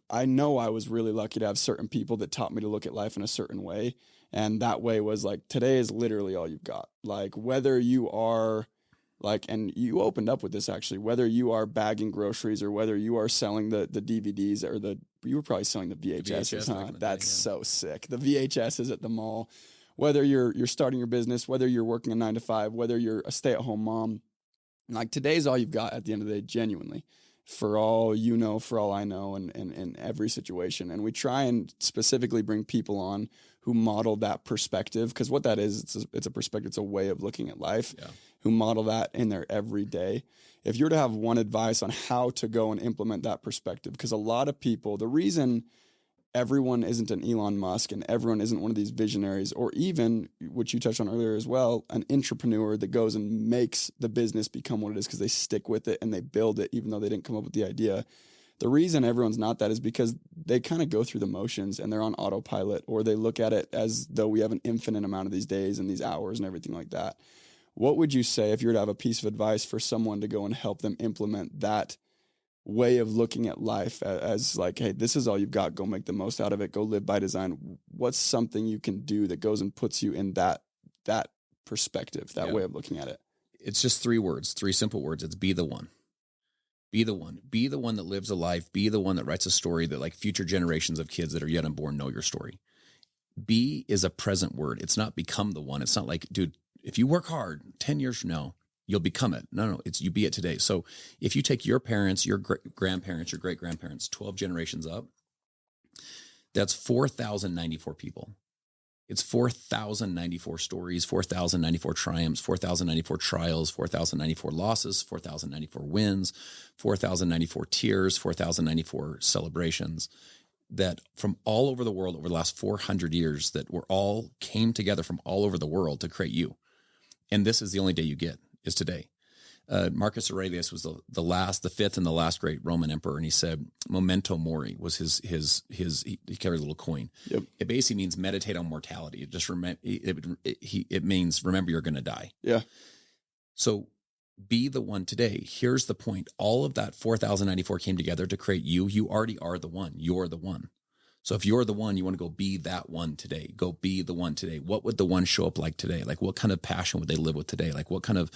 I know I was really lucky to have certain people that taught me to look at life in a certain way. And that way was like, today is literally all you've got. Like whether you are like, and you opened up with this actually, whether you are bagging groceries or whether you are selling the DVDs or you were probably selling the VHSs, huh? That's so sick. The VHSs at the mall, whether you're starting your business, whether you're working a 9 to 5, whether you're a stay-at-home mom, like today's all you've got at the end of the day, genuinely, for all you know, for all I know, and in every situation. And we try and specifically bring people on who model that perspective, because what that is, it's a perspective, it's a way of looking at life, who model that in their everyday. If you were to have one advice on how to go and implement that perspective, because a lot of people, the reason everyone isn't an Elon Musk and everyone isn't one of these visionaries, or even, which you touched on earlier as well, an entrepreneur that goes and makes the business become what it is because they stick with it and they build it even though they didn't come up with the idea. The reason everyone's not that is because they kind of go through the motions and they're on autopilot, or they look at it as though we have an infinite amount of these days and these hours and everything like that. What would you say if you were to have a piece of advice for someone to go and help them implement that way of looking at life as like, hey, this is all you've got. Go make the most out of it. Go live by design. What's something you can do that goes and puts you in that perspective, that way of looking at it? It's just 3 words, 3 simple words. It's be the one. Be the one. Be the one that lives a life. Be the one that writes a story that like future generations of kids that are yet unborn know your story. Be is a present word. It's not become the one. It's not like, dude, if you work hard 10 years from now, you'll become it. No, it's you be it today. So if you take your parents, your grandparents, your great-grandparents, 12 generations up, that's 4,094 people. It's 4,094 stories, 4,094 triumphs, 4,094 trials, 4,094 losses, 4,094 wins, 4,094 tears, 4,094 celebrations that from all over the world over the last 400 years that were all came together from all over the world to create you. And this is the only day you get. Is today. Marcus Aurelius was the fifth and the last great Roman emperor, and he said memento mori was he carried a little coin. Yep. It basically means meditate on mortality. It just it means remember you're going to die. Yeah. So be the one today. Here's the point. All of that 4,094 came together to create you. You already are the one. You're the one. So if you're the one, you want to go be that one today. Go be the one today. What would the one show up like today? Like what kind of passion would they live with today? Like what kind of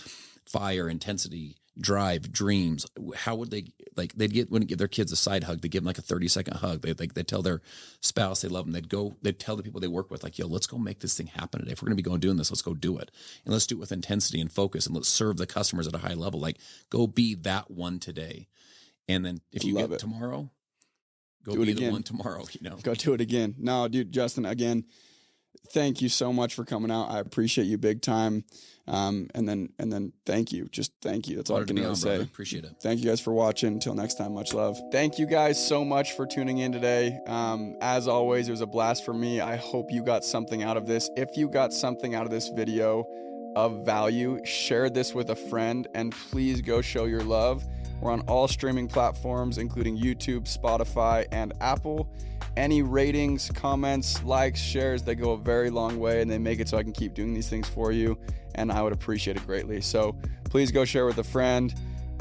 fire, intensity, drive, dreams. How would they, like, wouldn't give their kids a side hug. They give them like a 30-second hug. They tell their spouse they love them. They'd tell the people they work with, like, yo, let's go make this thing happen today. If we're going to be going doing this, let's go do it. And let's do it with intensity and focus, and let's serve the customers at a high level. Like, go be that one today. And then if you get tomorrow, go do be the one tomorrow, Go do it again. No, dude, Justin, again, thank you so much for coming out. I appreciate you big time. And then thank you. Just thank you. That's all I can really say. Appreciate it. Thank you guys for watching. Until next time, much love. Thank you guys so much for tuning in today. As always, it was a blast for me. I hope you got something out of this. If you got something out of this video of value, share this with a friend, and please go show your love. We're on all streaming platforms, including YouTube, Spotify, and Apple. Any ratings, comments, likes, shares, they go a very long way, and they make it so I can keep doing these things for you, and I would appreciate it greatly. So please go share with a friend.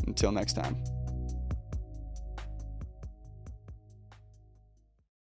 Until next time.